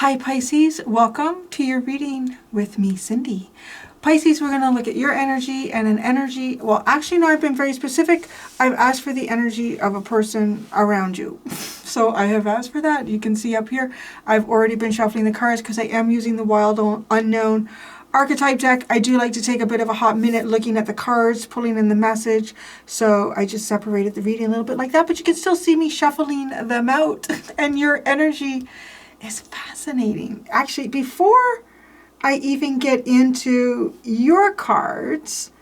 Hi Pisces, welcome to your reading with me, Cindy. Pisces, we're going to look at your energy and an energy, well actually no, I've been very specific. I've asked for the energy of a person around you. So I have asked for that. You can see up here, I've already been shuffling the cards because I am using the Wild Unknown archetype deck. I do like to take a bit of a hot minute looking at the cards, pulling in the message. So I just separated the reading a little bit like that, but you can still see me shuffling them out. And your energy is fascinating. Actually, before I even get into your cards,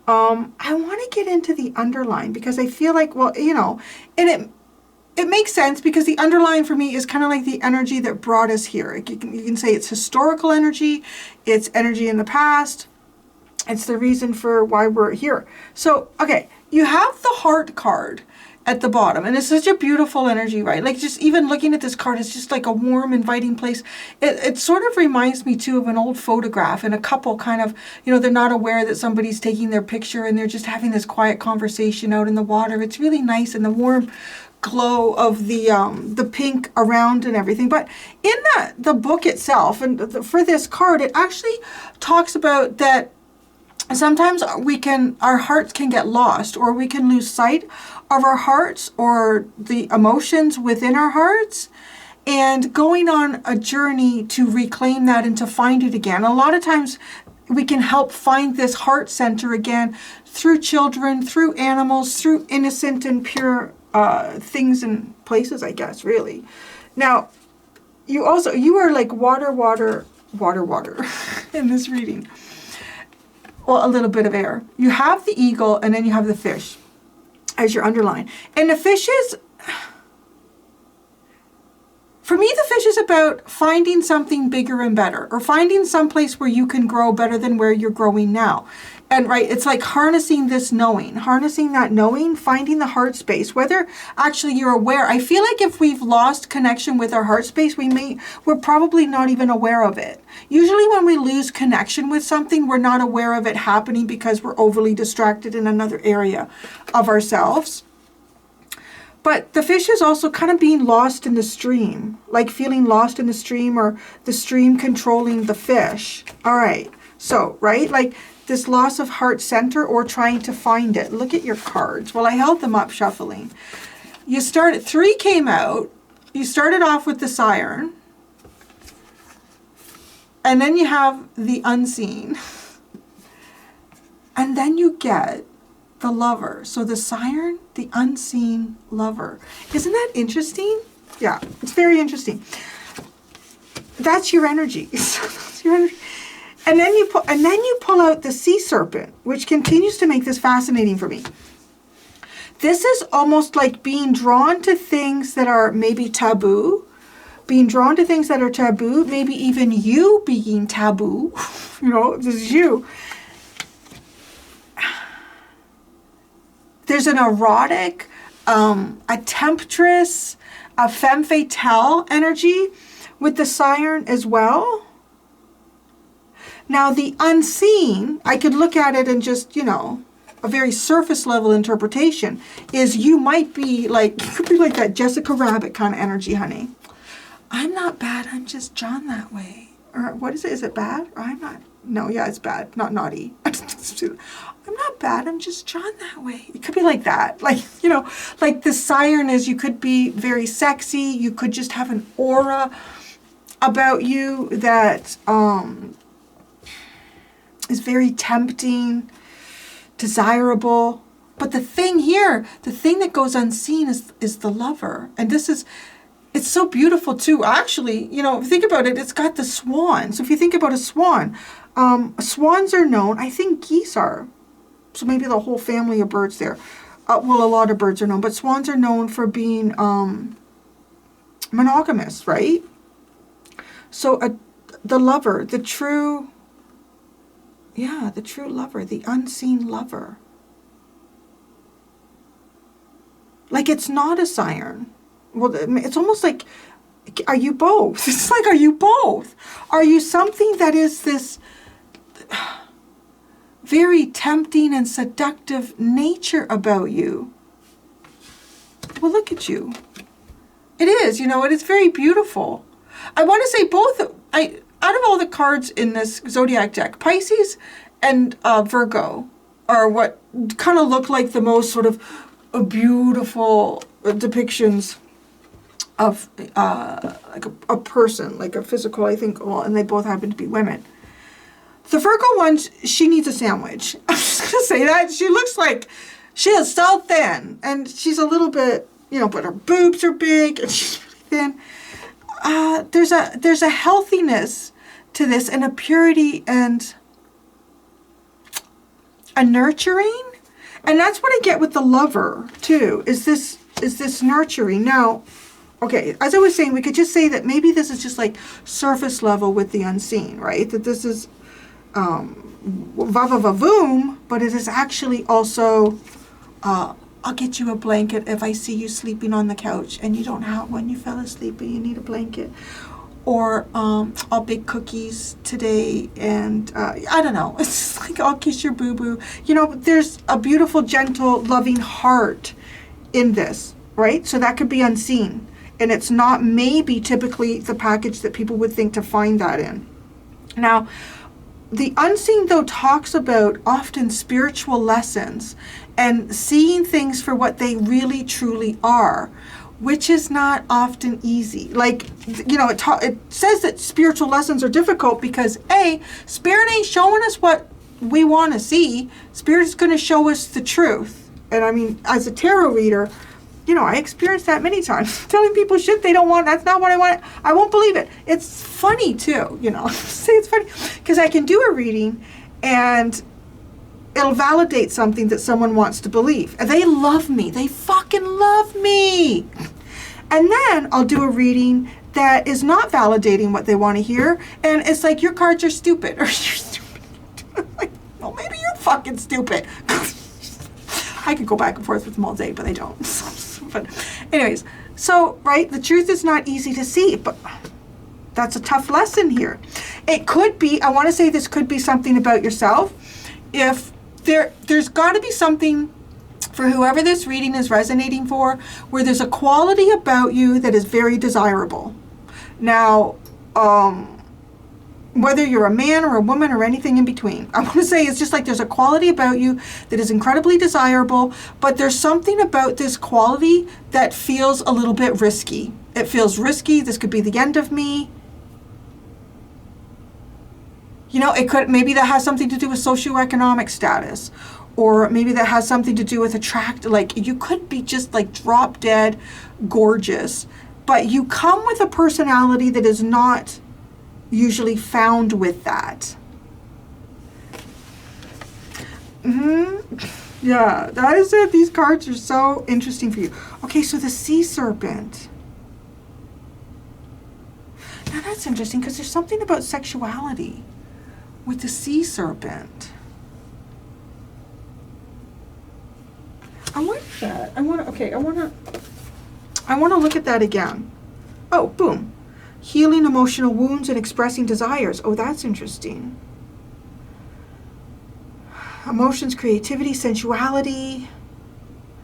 I want to get into the underline because I feel like, well, you know, and it makes sense because the underline for me is kind of like the energy that brought us here. You can say it's historical energy, it's energy in the past, it's the reason for why we're here. So, okay, you have the heart card at the bottom, and it's such a beautiful energy, right? Like just even looking at this card, it's just like a warm, inviting place. It sort of reminds me too of an old photograph, and a couple kind of, you know, they're not aware that somebody's taking their picture and they're just having this quiet conversation out in the water. It's really nice, and the warm glow of the pink around and everything. But in the book itself, and for this card, it actually talks about that sometimes our hearts can get lost, or we can lose sight of our hearts or the emotions within our hearts, and going on a journey to reclaim that and to find it again. A lot of times we can help find this heart center again through children, through animals, through innocent and pure things and places, I guess, really. Now, you are like water in this reading. Well, a little bit of air. You have the eagle, and then you have the fish as your underline. And the fish is, for me, the fish is about finding something bigger and better, or finding some place where you can grow better than where you're growing now. And right, it's like harnessing this knowing, harnessing that knowing, finding the heart space, whether actually you're aware. I feel like if we've lost connection with our heart space, we're probably not even aware of it. Usually when we lose connection with something, we're not aware of it happening because we're overly distracted in another area of ourselves. But the fish is also kind of being lost in the stream, like feeling lost in the stream, or the stream controlling the fish. All right, so, right, like this loss of heart center or trying to find it. Look at your cards. Well, I held them up shuffling. Three came out. You started off with the siren. And then you have the unseen. And then you get the lover. So the siren, the unseen, lover. Isn't that interesting? Yeah, it's very interesting. That's your energy. That's your energy. And then you pull out the sea serpent, which continues to make this fascinating for me. This is almost like being drawn to things that are maybe taboo, maybe even you being taboo. You know, this is you. There's an erotic, a temptress, a femme fatale energy with the siren as well. Now, the unseen, I could look at it and just, you know, a very surface level interpretation is you could be like that Jessica Rabbit kind of energy, honey. I'm not bad, I'm just John that way. Or what is it? Is it bad? Or I'm not. No, yeah, it's bad, not naughty. I'm not bad, I'm just John that way. It could be like that. Like, you know, like the siren is, you could be very sexy. You could just have an aura about you that, is very tempting, desirable. But the thing here, the thing that goes unseen is the lover. And it's so beautiful too. Actually, you know, think about it, it's got the swan. So if you think about a swan, swans are known, I think geese are. So maybe the whole family of birds there. Well, a lot of birds are known, but swans are known for being monogamous, right? So the lover, the true lover, the unseen lover. Like it's not a siren. Well, it's almost like, are you both? It's like, are you both? Are you something that is this very tempting and seductive nature about you? Well, look at you. It is, you know, it is very beautiful. I want to say both. Out of all the cards in this zodiac deck, Pisces and Virgo are what kind of look like the most sort of beautiful depictions of like a person, like a physical, I think, well, and they both happen to be women. The Virgo one, she needs a sandwich. I'm just going to say that. She looks like she is so thin, and she's a little bit, but her boobs are big, and she's really thin. There's a healthiness to this, and a purity and a nurturing. And that's what I get with the Lover, too, is this nurturing. Now, okay, as I was saying, we could just say that maybe this is just like surface level with the unseen, right? That this is va-va-va-voom, but it is actually also, I'll get you a blanket if I see you sleeping on the couch and you don't have one, you fell asleep and you need a blanket. Or I'll bake cookies today and I don't know, it's like I'll kiss your boo-boo. There's a beautiful, gentle, loving heart in this, right? So that could be unseen. And it's not maybe typically the package that people would think to find that in. Now, the unseen, though, talks about often spiritual lessons and seeing things for what they really, truly are, which is not often easy. Like, it says that spiritual lessons are difficult because, A, Spirit ain't showing us what we want to see. Spirit is going to show us the truth. And I mean, as a tarot reader, I experienced that many times. Telling people shit they don't want, that's not what I want. I won't believe it. It's funny too, say it's funny. Because I can do a reading and it'll validate something that someone wants to believe. And they love me. They fucking love me. And then I'll do a reading that is not validating what they want to hear. And it's like, your cards are stupid. Or you're stupid. Like, well, maybe you're fucking stupid. I could go back and forth with them all day, but I don't. But anyways, so, right, the truth is not easy to see, but that's a tough lesson here. It could be, I want to say this could be something about yourself. If there's got to be something for whoever this reading is resonating for, where there's a quality about you that is very desirable. Now, whether you're a man or a woman or anything in between. I want to say it's just like there's a quality about you that is incredibly desirable, but there's something about this quality that feels a little bit risky. It feels risky. This could be the end of me. Maybe that has something to do with socioeconomic status, or maybe that has something to do with like you could be just like drop dead gorgeous, but you come with a personality that is not usually found with that. Yeah, that is it. These cards are so interesting for you. Okay, so the sea serpent. Now that's interesting because there's something about sexuality with the sea serpent. I want that. I want to look at that again. Oh, boom. Healing emotional wounds and expressing desires. Oh, that's interesting. Emotions, creativity, sensuality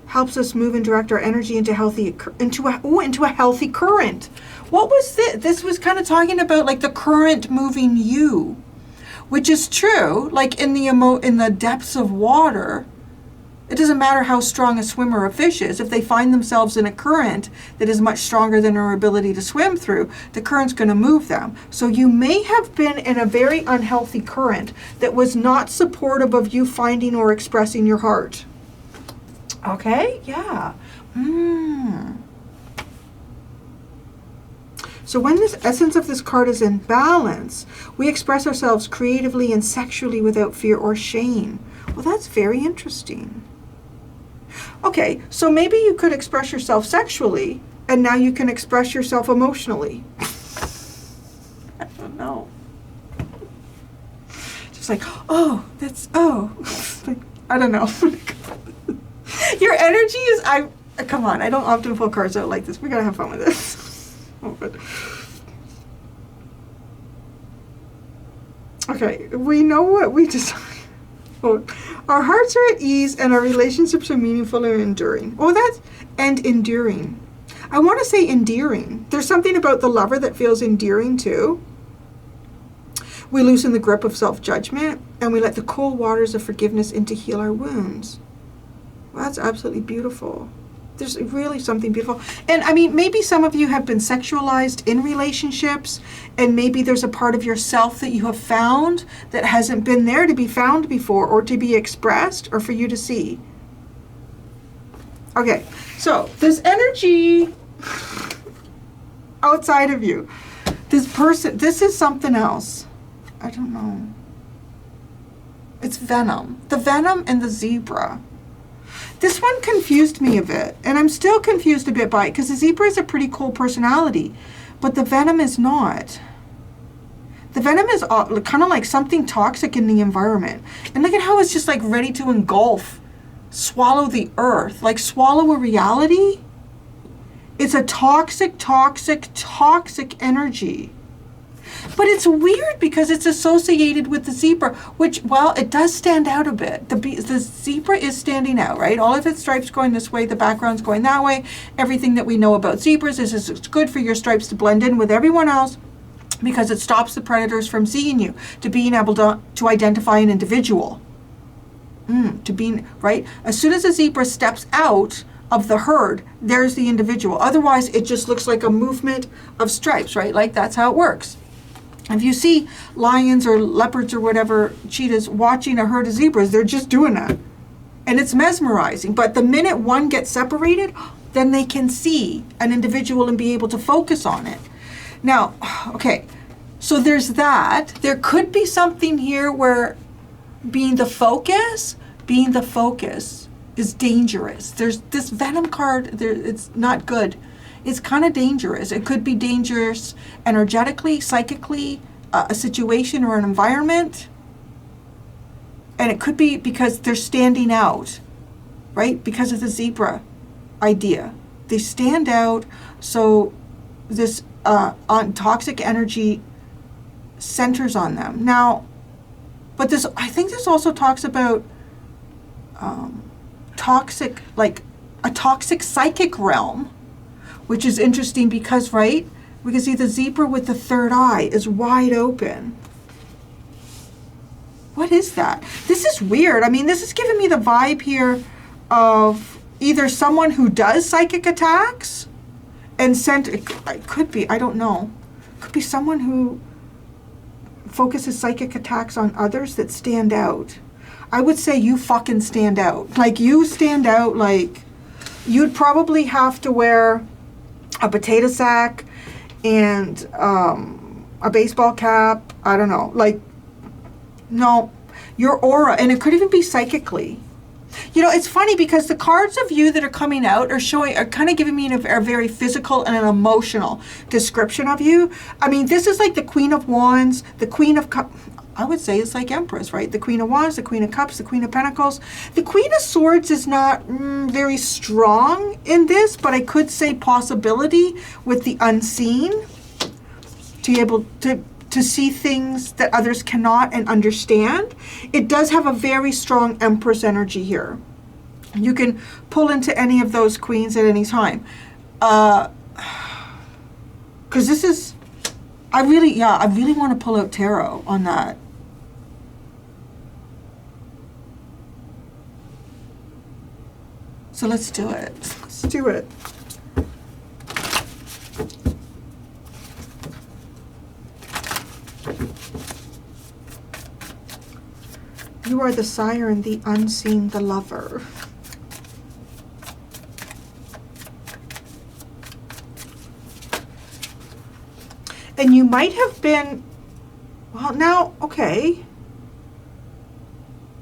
helps us move and direct our energy into a healthy current. What was this? This was kind of talking about like the current moving you, which is true. Like in the depths of water, it doesn't matter how strong a swimmer or a fish is. If they find themselves in a current that is much stronger than their ability to swim through, the current's going to move them. So you may have been in a very unhealthy current that was not supportive of you finding or expressing your heart. Okay? Yeah. So when this essence of this card is in balance, we express ourselves creatively and sexually without fear or shame. Well, that's very interesting. Okay, so maybe you could express yourself sexually, and now you can express yourself emotionally. I don't know. Just like, like, I don't know. Your energy is, come on, I don't often pull cards out like this. We gotta have fun with this. Okay, we know what we desire. Our hearts are at ease and our relationships are meaningful and enduring. And enduring. I want to say endearing. There's something about the lover that feels endearing too. We loosen the grip of self-judgment, and we let the cool waters of forgiveness in to heal our wounds. Well, that's absolutely beautiful. There's really something beautiful. And I mean, maybe some of you have been sexualized in relationships, and maybe there's a part of yourself that you have found that hasn't been there to be found before, or to be expressed, or for you to see. Okay, so this energy outside of you, this person, this is something else. I don't know. It's venom. The venom and the zebra. This one confused me a bit, and I'm still confused a bit by it, because the zebra is a pretty cool personality, but the venom is not. The venom is kind of like something toxic in the environment. And look at how it's just like ready to engulf, swallow the earth, like swallow a reality. It's a toxic, toxic, toxic energy. But it's weird because it's associated with the zebra, which, well, it does stand out a bit. The zebra is standing out, right? All of its stripes going this way, the background's going that way. Everything that we know about zebras is it's good for your stripes to blend in with everyone else because it stops the predators from seeing you, to being able to identify an individual. To being, right? As soon as a zebra steps out of the herd, there's the individual. Otherwise, it just looks like a movement of stripes, right? Like that's how it works. If you see lions or leopards or whatever, cheetahs, watching a herd of zebras, they're just doing that. And it's mesmerizing. But the minute one gets separated, then they can see an individual and be able to focus on it. Now, okay, so there's that. There could be something here where being the focus is dangerous. There's this venom card, it's not good. It's kind of dangerous. It could be dangerous energetically, psychically, a situation or an environment. And it could be because they're standing out, right? Because of the zebra idea. They stand out, so this toxic energy centers on them. Now, but this, I think this also talks about toxic, like a toxic psychic realm, which is interesting because, right, we can see the zebra with the third eye is wide open. What is that? This is weird. I mean, this is giving me the vibe here of either someone who does psychic attacks and it could be, I don't know. It could be someone who focuses psychic attacks on others that stand out. I would say you fucking stand out. Like, you stand out, like, you'd probably have to wear a potato sack and a baseball cap. I don't know. Like, no, your aura, and it could even be psychically. You know, it's funny because the cards of you that are coming out are kind of giving me a very physical and an emotional description of you. I mean, this is like the Queen of Wands, the Queen of Cups. I would say it's like Empress, right? The Queen of Wands, the Queen of Cups, the Queen of Pentacles. The Queen of Swords is not very strong in this, but I could say possibility with the unseen, to be able to see things that others cannot and understand. It does have a very strong Empress energy here. You can pull into any of those queens at any time. Because this is, I really want to pull out tarot on that. So let's do it. Let's do it. You are the siren, the unseen, the lover. And you might have been, well, now, okay.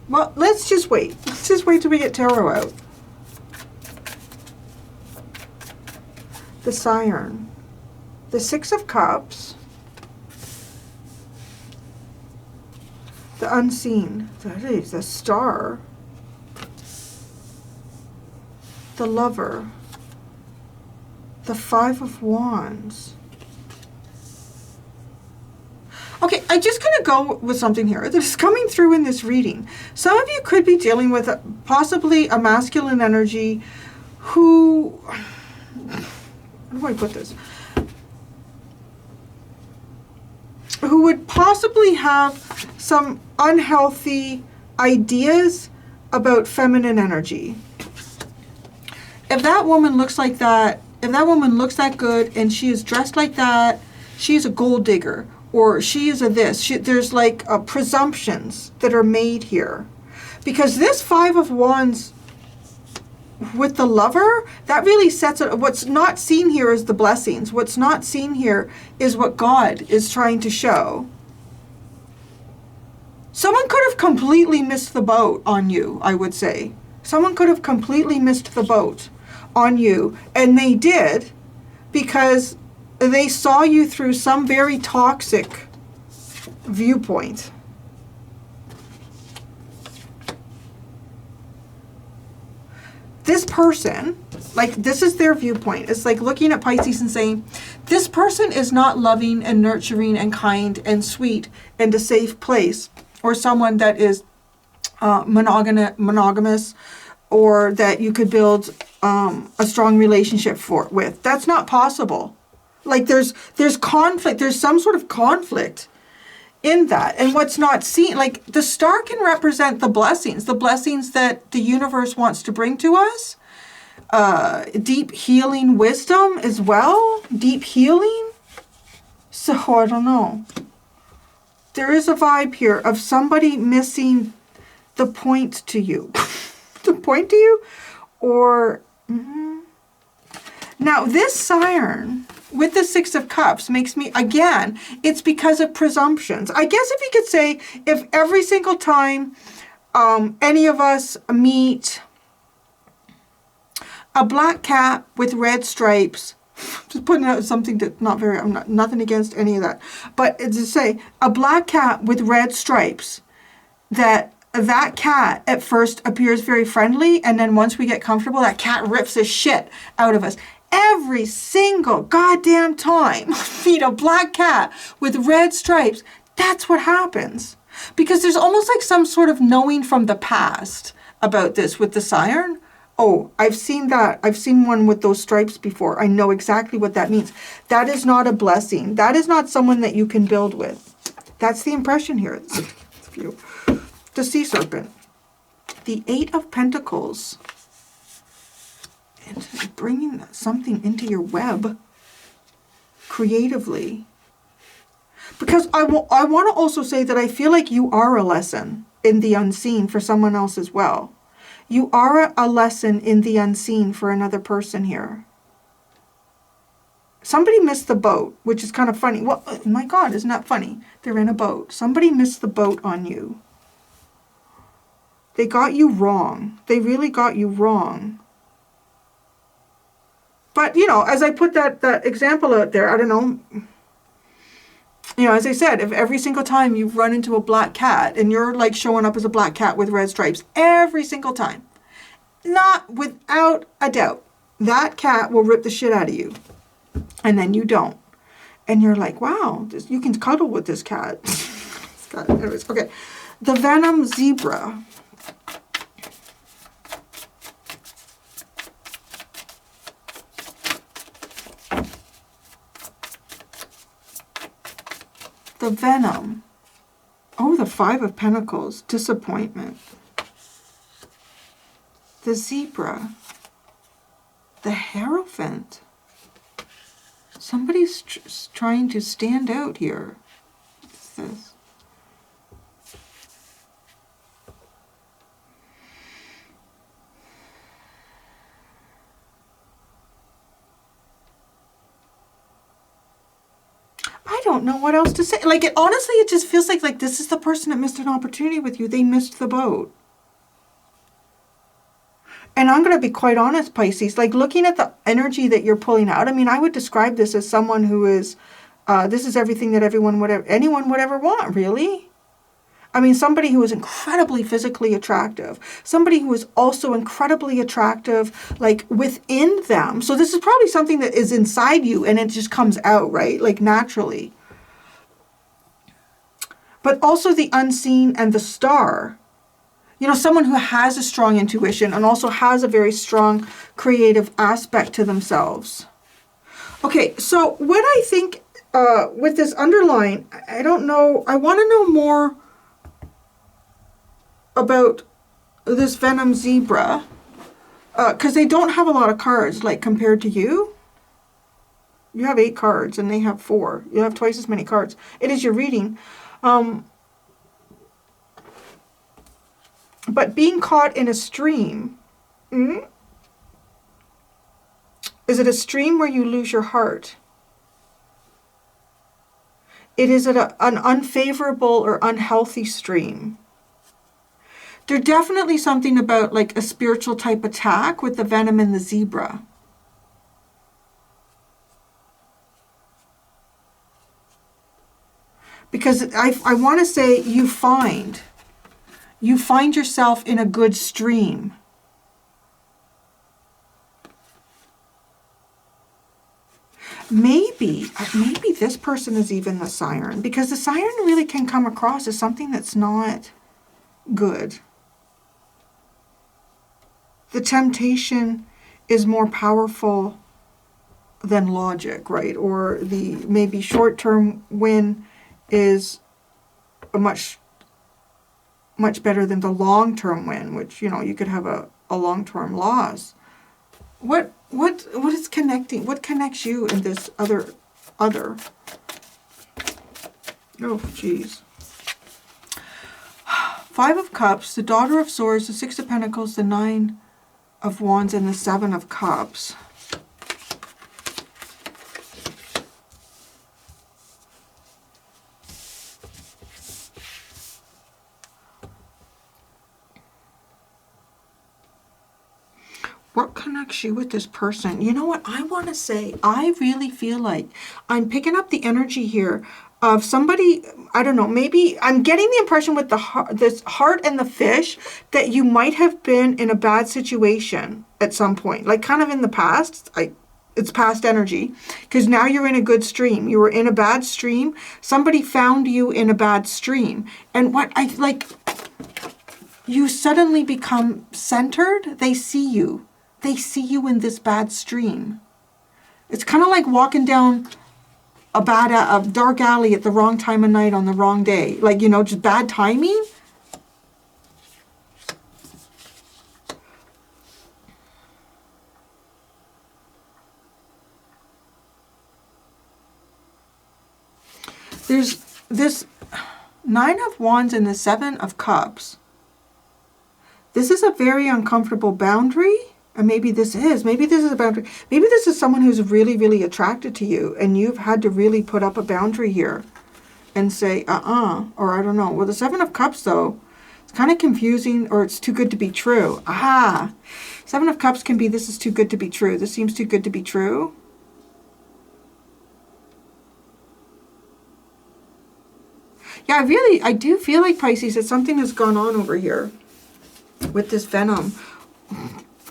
Well, let's just wait. Let's just wait till we get tarot out. The siren. The Six of Cups. The unseen. That is the Star. The Lover. The Five of Wands. Okay, I'm just going to go with something here that's coming through in this reading. Some of you could be dealing with possibly a masculine energy who how do I put this? Who would possibly have some unhealthy ideas about feminine energy. If that woman looks like that, if that woman looks that good and she is dressed like that, she's a gold digger, or she is a this. There's like presumptions that are made here. Because this Five of Wands with the Lover, that really sets it. What's not seen here is the blessings. What's not seen here is what God is trying to show. Someone could have completely missed the boat on you, I would say. Someone could have completely missed the boat on you, and they did because they saw you through some very toxic viewpoint. This person, like, this is their viewpoint. It's like looking at Pisces and saying, this person is not loving and nurturing and kind and sweet and a safe place, or someone that is monogamous, or that you could build a strong relationship with. That's not possible. Like, there's conflict. There's some sort of conflict in that. And what's not seen, like, the star can represent the blessings that the universe wants to bring to us. Deep healing wisdom as well. Deep healing. So, I don't know. There is a vibe here of somebody missing the point to you. The point to you? Or, Now, this Siren with the Six of Cups makes me, again, it's because of presumptions. I guess if you could say, if every single time any of us meet a black cat with red stripes, just putting out something that nothing against any of that, but to say a black cat with red stripes, that cat at first appears very friendly, and then once we get comfortable, that cat rips the shit out of us. Every single goddamn time we meet a black cat with red stripes, that's what happens. Because there's almost like some sort of knowing from the past about this with the Siren. Oh, I've seen that. I've seen one with those stripes before. I know exactly what that means. That is not a blessing. That is not someone that you can build with. That's the impression here. The Sea Serpent. The Eight of Pentacles. And bringing something into your web creatively. Because I want to also say that I feel like you are a lesson in the unseen for someone else as well. You are a lesson in the unseen for another person here. Somebody missed the boat, which is kind of funny. Well, my God, isn't that funny? They're in a boat. Somebody missed the boat on you. They got you wrong. They really got you wrong. But, you know, as I put that example out there, I don't know, you know, as I said, if every single time you run into a black cat and you're like showing up as a black cat with red stripes, every single time, not without a doubt, that cat will rip the shit out of you. And then you don't. And you're like, wow, you can cuddle with this cat. Anyways, okay. The Venom Zebra. The Venom. Oh, the Five of Pentacles. Disappointment. The Zebra. The Hierophant. Somebody's trying to stand out here. What's this? I don't know what else to say. Like, honestly, it just feels like this is the person that missed an opportunity with you. They missed the boat. And I'm going to be quite honest, Pisces, like looking at the energy that you're pulling out, I mean, I would describe this as someone who is, this is everything that anyone would ever want, really. I mean, somebody who is incredibly physically attractive, somebody who is also incredibly attractive, like within them. So this is probably something that is inside you and it just comes out, right? Like naturally. But also the unseen and the star. You know, someone who has a strong intuition and also has a very strong creative aspect to themselves. Okay, so what I think with this underline, I don't know, I want to know more about this Venom Zebra, because they don't have a lot of cards, like, compared to you. You have 8 cards, and they have 4. You have twice as many cards. It is your reading. But being caught in a stream, is it a stream where you lose your heart? Is it an unfavorable or unhealthy stream? There's definitely something about like a spiritual type attack with the Venom and the Zebra. Because I want to say you find yourself in a good stream. Maybe this person is even the siren, because the siren really can come across as something that's not good. The temptation is more powerful than logic, right? Or the maybe short-term win is a much better than the long-term win, which, you know, you could have a long-term loss. What is connecting? What connects you in this other? Oh, jeez. 5 of Cups, the Daughter of Swords, the 6 of Pentacles, the 9 of Wands, and the 7 of Cups. What connects you with this person? You know what I want to say? I really feel like I'm picking up the energy here of somebody, I don't know, maybe I'm getting the impression with this heart and the fish that you might have been in a bad situation at some point, like kind of in the past. It's past energy, because now you're in a good stream. You were in a bad stream. Somebody found you in a bad stream. And what I like, you suddenly become centered. They see you. They see you in this bad stream. It's kind of like walking down a dark alley at the wrong time of night on the wrong day. Like, you know, just bad timing. There's this 9 of Wands and the 7 of Cups. This is a very uncomfortable boundary. And maybe this is a boundary. Maybe this is someone who's really, really attracted to you, and you've had to really put up a boundary here and say, or I don't know. Well, the 7 of Cups, though, it's kind of confusing, or it's too good to be true. 7 of Cups can be, this is too good to be true. This seems too good to be true. Yeah, I do feel like, Pisces, that something has gone on over here with this Venom.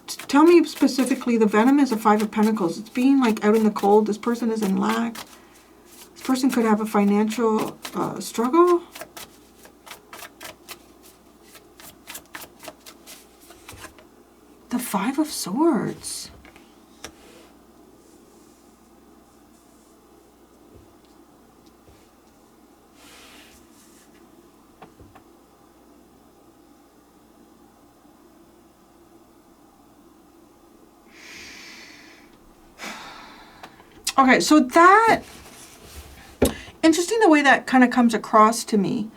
Tell me specifically, the Venom is a 5 of Pentacles. It's being like out in the cold. This person is in lack. This person could have a financial struggle. The 5 of Swords. Okay, so that, interesting the way that kind of comes across to me.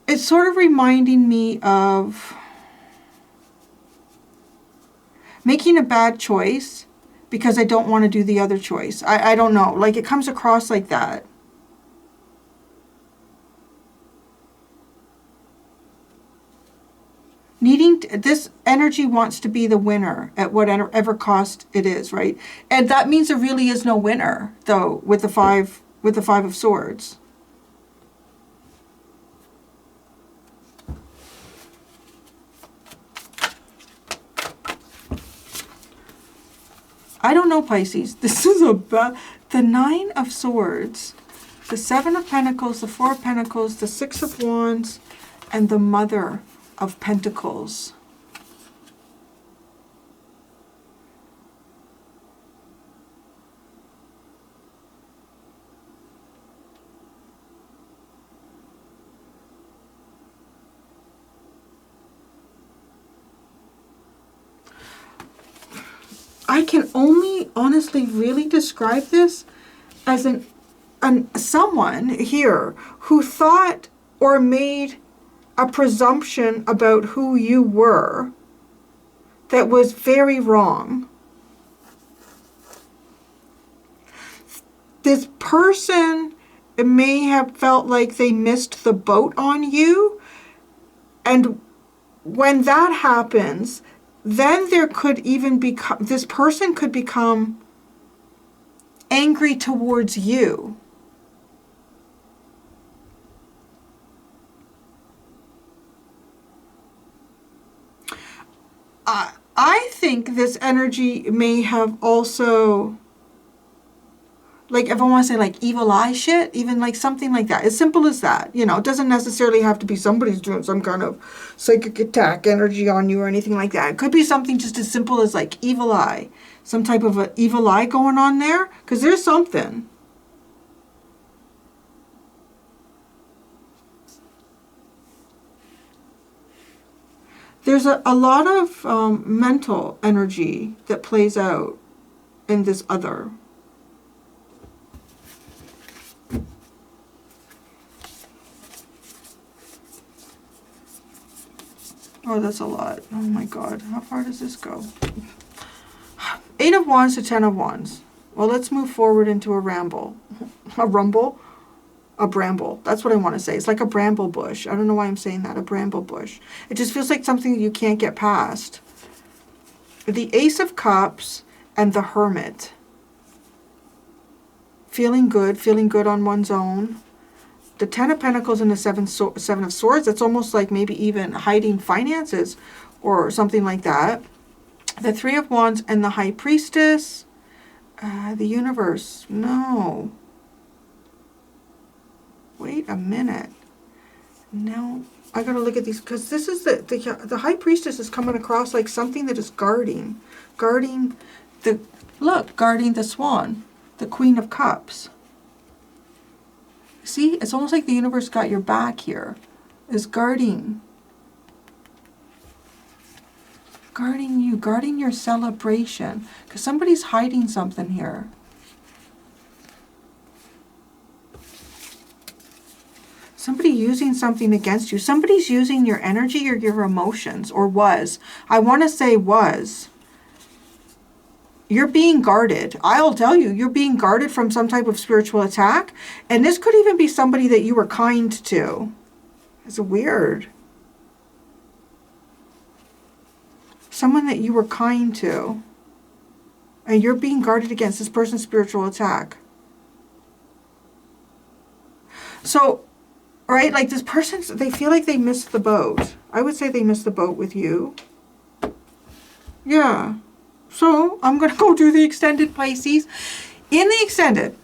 It's sort of reminding me of making a bad choice because I don't want to do the other choice. I don't know, like it comes across like that. This energy wants to be the winner at whatever cost it is, right? And that means there really is no winner, though, with the 5 of Swords. I don't know, Pisces. This is the 9 of Swords, the 7 of Pentacles, the 4 of Pentacles, the 6 of Wands, and the Mother of Pentacles. I can only honestly really describe this as someone here who thought or made a presumption about who you were that was very wrong. This person may have felt like they missed the boat on you, and when that happens, then there could even become, this person could become angry towards you. I think this energy may have also, like, if I want to say like evil eye shit, even like something like that. As simple as that. You know, it doesn't necessarily have to be somebody's doing some kind of psychic attack energy on you or anything like that. It could be something just as simple as like evil eye. Some type of an evil eye going on there. Because there's something. There's a lot of mental energy that plays out in this other. Oh, that's a lot. Oh my God. How far does this go? 8 of Wands to 10 of Wands. Well, let's move forward into a ramble. A rumble? A bramble. That's what I want to say. It's like a bramble bush. I don't know why I'm saying that. A bramble bush. It just feels like something that you can't get past. The Ace of Cups and the Hermit. Feeling good on one's own. The 10 of Pentacles and the Seven of Swords. That's almost like maybe even hiding finances or something like that. The 3 of Wands and the High Priestess. The Universe. No. Wait a minute. No, I gotta look at these, because this is the High Priestess is coming across like something that is guarding the Swan, the Queen of Cups. See, it's almost like the universe got your back here, is guarding you, guarding your celebration, because somebody's hiding something here. Somebody using something against you. Somebody's using your energy or your emotions, or was. I want to say was. You're being guarded. I'll tell you, you're being guarded from some type of spiritual attack. And this could even be somebody that you were kind to. It's weird. Someone that you were kind to. And you're being guarded against this person's spiritual attack. So, right, like this person, they feel like they missed the boat. I would say they missed the boat with you. Yeah. So I'm going to go do the extended, Pisces. In the extended,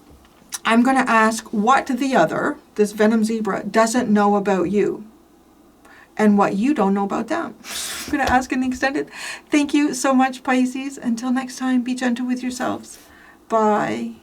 I'm going to ask what the other, this Venom Zebra, doesn't know about you. And what you don't know about them. I'm going to ask in the extended. Thank you so much, Pisces. Until next time, be gentle with yourselves. Bye.